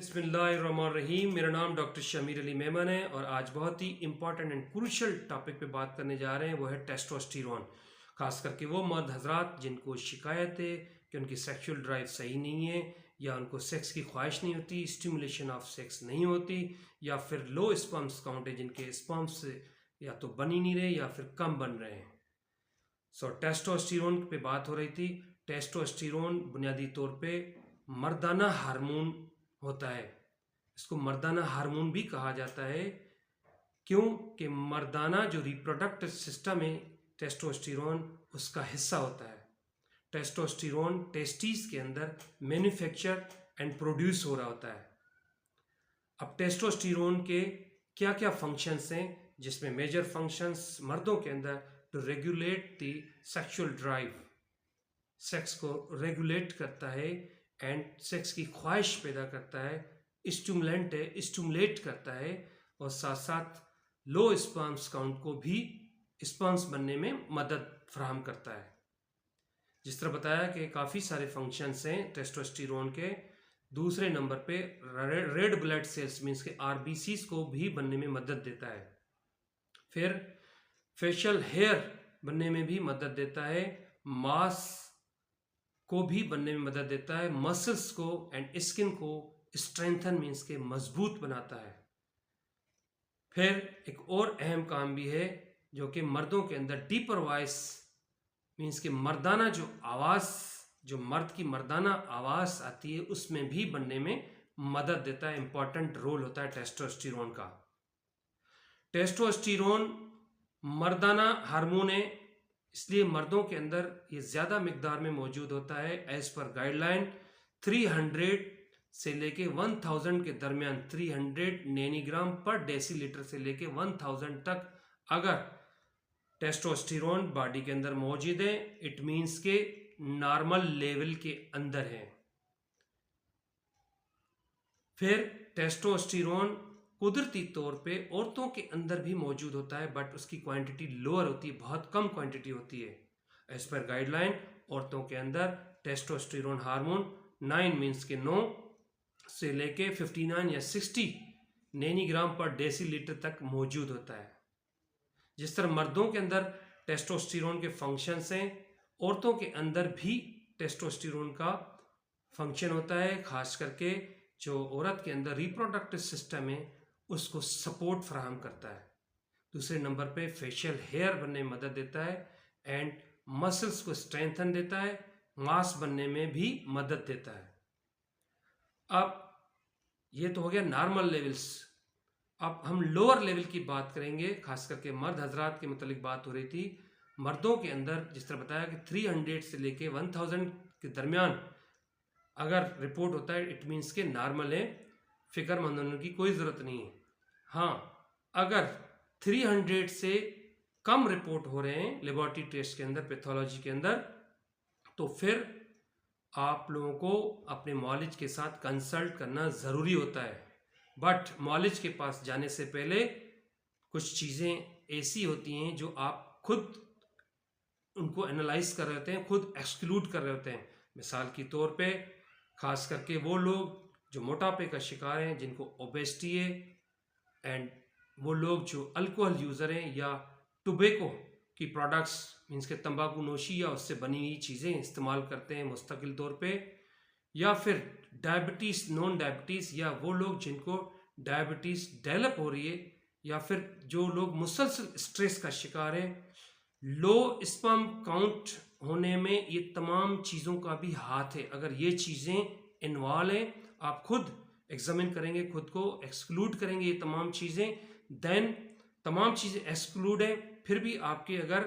बिस्मिल्लाहिर्रहमानिर्रहीम। मेरा नाम डॉक्टर शमीर अली मेमन है और आज बहुत ही इंपॉर्टेंट एंड क्रूशल टॉपिक पे बात करने जा रहे हैं। वो है टेस्टोस्टेरोन। खास करके वो मर्द हजरात जिनको शिकायत है कि उनकी सेक्सुअल ड्राइव सही नहीं है या उनको सेक्स की ख्वाहिश नहीं होती, स्टिमुलेशन ऑफ सेक्स नहीं होती, या फिर लो स्पर्म्स काउंट है, जिनके स्पर्म्स या तो बन ही नहीं रहे या फिर कम बन रहे हैं। टेस्टोस्टेरोन पे बात हो रही थी। टेस्टोस्टेरोन बुनियादी तौर पे मर्दाना हार्मोन होता है। इसको मर्दाना हार्मोन भी कहा जाता है। क्यों? कि मर्दाना जो रिप्रोडक्टिव सिस्टम है, टेस्टोस्टेरोन उसका हिस्सा होता है। टेस्टोस्टेरोन टेस्टिस के अंदर मैन्युफैक्चर एंड प्रोड्यूस हो रहा होता है। अब टेस्टोस्टेरोन के क्या क्या फंक्शंस हैं, जिसमें मेजर फंक्शंस मर्दों के अंदर to regulate the sexual drive, sex को रेगुलेट करता है एंड सेक्स की ख्वाहिश पैदा करता है, स्टिमुलेंट है, स्टिमुलेट करता है, और साथ साथ लो स्पर्म्स काउंट को भी स्पर्म्स बनने में मदद फराहम करता है। जिस तरह बताया कि काफ़ी सारे फंक्शंस हैं टेस्टोस्टेरोन के। दूसरे नंबर पे रेड ब्लड सेल्स मीन्स के आरबीसीज को भी बनने में मदद देता है। फिर फेशियल हेयर बनने में भी मदद देता है, मांस को भी बनने में मदद देता है, मसल्स को एंड स्किन को स्ट्रेंथन मीन्स के मजबूत बनाता है। फिर एक और अहम काम भी है जो कि मर्दों के अंदर डीपर वॉइस मीन्स के मर्दाना जो आवाज़, जो मर्द की मर्दाना आवाज़ आती है, उसमें भी बनने में मदद देता है। इंपॉर्टेंट रोल होता है टेस्टोस्टेरोन का। टेस्टोस्टेरोन मर्दाना हार्मोन है, इसलिए मर्दों के अंदर ये ज़्यादा मिकदार में मौजूद होता है। एज पर गाइडलाइन 300 से लेके 1000 के दरमियान, 300 नैनीग्राम पर डेसीलीटर से लेके 1000 तक अगर टेस्टोस्टेरोन बॉडी के अंदर मौजूद है, इट मीन्स के नॉर्मल लेवल के अंदर है। फिर टेस्टोस्टेरोन कुदरती तौर पे औरतों के अंदर भी मौजूद होता है, बट उसकी क्वांटिटी लोअर होती है, बहुत कम क्वांटिटी होती है। एज पर गाइडलाइन औरतों के अंदर टेस्टोस्टेरोन हार्मोन 9 मीन्स के 9 से लेके 59 या 60 नैनीग्राम पर डेसीलीटर तक मौजूद होता है। जिस तरह मर्दों के अंदर टेस्टोस्टेरोन के फंक्शंस हैं, औरतों के अंदर भी टेस्टोस्टेरोन का फंक्शन होता है। खास करके जो औरत के अंदर रिप्रोडक्टिव सिस्टम है उसको सपोर्ट फराहम करता है। दूसरे नंबर पे फेशियल हेयर बनने में मदद देता है एंड मसल्स को स्ट्रेंथन देता है, मांस बनने में भी मदद देता है। अब ये तो हो गया नॉर्मल लेवल्स। अब हम लोअर लेवल की बात करेंगे, खास करके मर्द हजरात के मुतालिक बात हो रही थी। मर्दों के अंदर जिस तरह बताया कि 300 से लेके 1000 के दरमियान अगर रिपोर्ट होता है, इट मीन्स के नॉर्मल है, फिक्रमंद होने की कोई ज़रूरत नहीं है। हाँ, अगर 300 से कम रिपोर्ट हो रहे हैं लेबोरेटरी टेस्ट के अंदर, पैथोलॉजी के अंदर, तो फिर आप लोगों को अपने मॉलिज के साथ कंसल्ट करना ज़रूरी होता है। बट मॉलिज के पास जाने से पहले कुछ चीज़ें ऐसी होती हैं जो आप खुद उनको एनालाइज कर रहे होते हैं, खुद एक्सक्लूड कर रहे होते हैं। मिसाल के तौर पे खास करके वो लोग जो मोटापे का शिकार हैं, जिनको ओबेसिटी है, एंड वो लोग जो अल्कोहल यूज़र हैं या टोबैको की प्रोडक्ट्स मीन्स के तंबाकू नोशी या उससे बनी हुई चीज़ें इस्तेमाल करते हैं मुस्तकिल तौर पे, या फिर डायबिटीज़, नॉन डायबिटीज़, या वो लोग जिनको डायबिटीज़ डेवलप हो रही है, या फिर जो लोग मुसलसल स्ट्रेस का शिकार है, लो स्पर्म काउंट होने में ये तमाम चीज़ों का भी हाथ है। अगर ये चीज़ें इन्वॉल्व हैं, आप खुद एग्जामिन करेंगे, खुद को एक्सक्लूड करेंगे ये तमाम चीज़ें, देन तमाम चीज़ें एक्सक्लूड हैं, फिर भी आपके अगर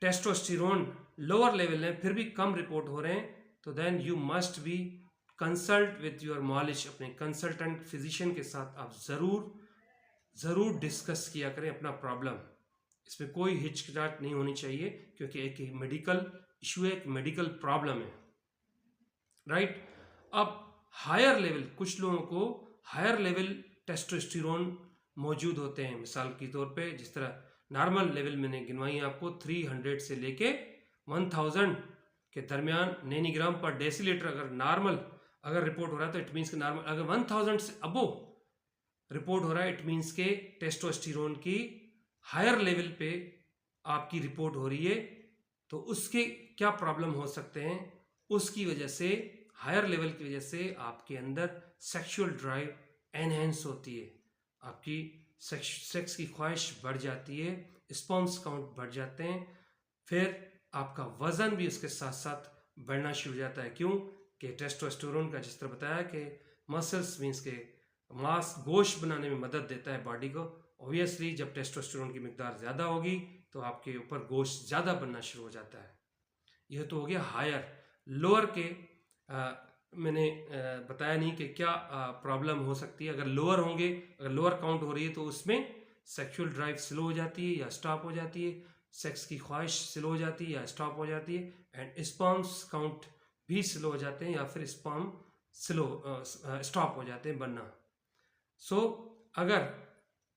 टेस्टोस्टेरोन लोअर लेवल है, फिर भी कम रिपोर्ट हो रहे हैं, तो then you must be consult with your मॉलिज। अपने कंसल्टेंट फिजिशियन के साथ आप ज़रूर डिस्कस किया करें अपना प्रॉब्लम। इसमें कोई हिचकिचाहट नहीं होनी चाहिए, क्योंकि एक मेडिकल इशू है, एक मेडिकल प्रॉब्लम है, राइट। अब हायर लेवल, कुछ लोगों को हायर लेवल टेस्टोस्टेरोन मौजूद होते हैं। मिसाल के तौर पे जिस तरह नॉर्मल लेवल मैंने गिनवाई आपको 300 से लेके 1000 के दरमियान नैनीग्राम पर डेसीलीटर अगर नॉर्मल अगर रिपोर्ट हो रहा है तो इट मीन्स के नॉर्मल, अगर 1000 से अबो रिपोर्ट हो रहा है इट मीन्स के टेस्टोस्टेरोन की हायर लेवल पे आपकी रिपोर्ट हो रही है। तो उसके क्या प्रॉब्लम हो सकते हैं, उसकी वजह से हायर लेवल की वजह से आपके अंदर सेक्सुअल ड्राइव एनहेंस होती है, आपकी सेक्स की ख्वाहिश बढ़ जाती है, स्पर्म्स काउंट बढ़ जाते हैं, फिर आपका वजन भी उसके साथ साथ बढ़ना शुरू हो जाता है। क्यों कि टेस्टोस्टेरोन का जिस तरह बताया कि मसल्स मीन्स के मांस गोश्त बनाने में मदद देता है बॉडी को। ऑब्वियसली जब टेस्टोस्टेरोन की मिकदार ज़्यादा होगी तो आपके ऊपर गोश्त ज़्यादा बनना शुरू हो जाता है। यह तो हो गया हायर। लोअर के मैंने बताया नहीं कि क्या प्रॉब्लम हो सकती है। अगर लोअर होंगे, अगर लोअर काउंट हो रही है तो उसमें सेक्सुअल ड्राइव स्लो हो जाती है या स्टॉप हो जाती है, सेक्स की ख्वाहिश स्लो हो जाती है या स्टॉप हो जाती है, एंड स्पर्म्स काउंट भी स्लो हो जाते हैं या फिर स्पर्म स्लो स्टॉप हो जाते हैं बनना। सो अगर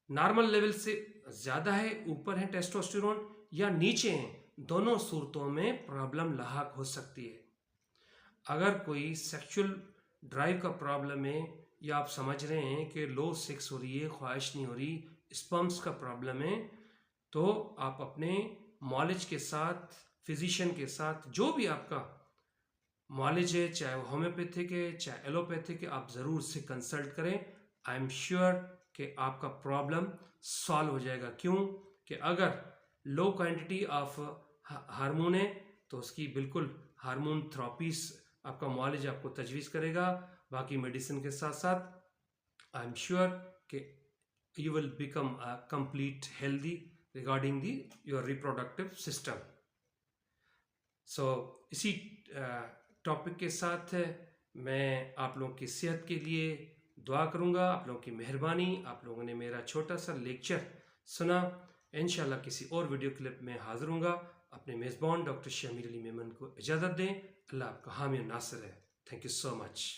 नॉर्मल लेवल से ज़्यादा है, ऊपर है टेस्टोस्टेरोन या नीचे हैं, दोनों सूरतों में प्रॉब्लम लाहक हो सकती है। अगर कोई सेक्सुअल ड्राइव का प्रॉब्लम है या आप समझ रहे हैं कि लो सेक्स हो रही है, ख्वाहिश नहीं हो रही, स्पर्म्स का प्रॉब्लम है, तो आप अपने मॉलेज के साथ, फिजिशियन के साथ, जो भी आपका मॉलेज है, चाहे वो होम्योपैथिक है चाहे एलोपैथिक है, आप ज़रूर उससे कंसल्ट करें। आई एम श्योर कि आपका प्रॉब्लम सॉल्व हो जाएगा। क्यों कि अगर लो क्वांटिटी ऑफ हार्मोन है तो उसकी बिल्कुल हार्मोन थेरेपीज आपका मॉलेज आपको तजवीज़ करेगा। बाकी मेडिसिन के साथ साथ आई एम श्योर कि you will become complete healthy regarding the your reproductive system. So इसी टॉपिक के साथ मैं आप लोगों की सेहत के लिए दुआ करूँगा। आप लोगों की मेहरबानी, आप लोगों ने मेरा छोटा सा लेक्चर सुना। इंशाल्लाह किसी और वीडियो क्लिप में हाजिर हूँगा। अपने मेज़बान डॉक्टर शमीर अली मेमन को इजाज़त दें। अल्लाह आपका हामी और नासिर है। Thank you so much.